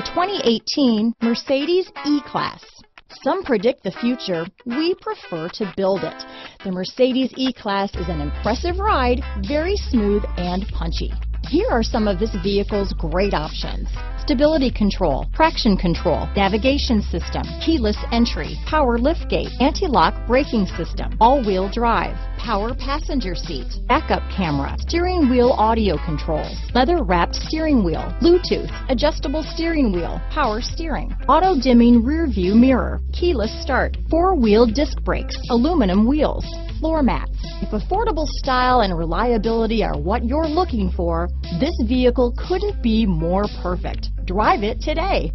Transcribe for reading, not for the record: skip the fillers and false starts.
2018 Mercedes E-Class. Some predict the future. We prefer to build it. The Mercedes E-Class is an impressive ride, very smooth and punchy. Here are some of this vehicle's great options: stability control, traction control, navigation system, keyless entry, power liftgate, anti-lock braking system, all-wheel drive, power passenger seat, backup camera, steering wheel audio controls, leather-wrapped steering wheel, Bluetooth, adjustable steering wheel, power steering, auto-dimming rear-view mirror, keyless start, four-wheel disc brakes, aluminum wheels, floor mats. If affordable style and reliability are what you're looking for, this vehicle couldn't be more perfect. Drive it today.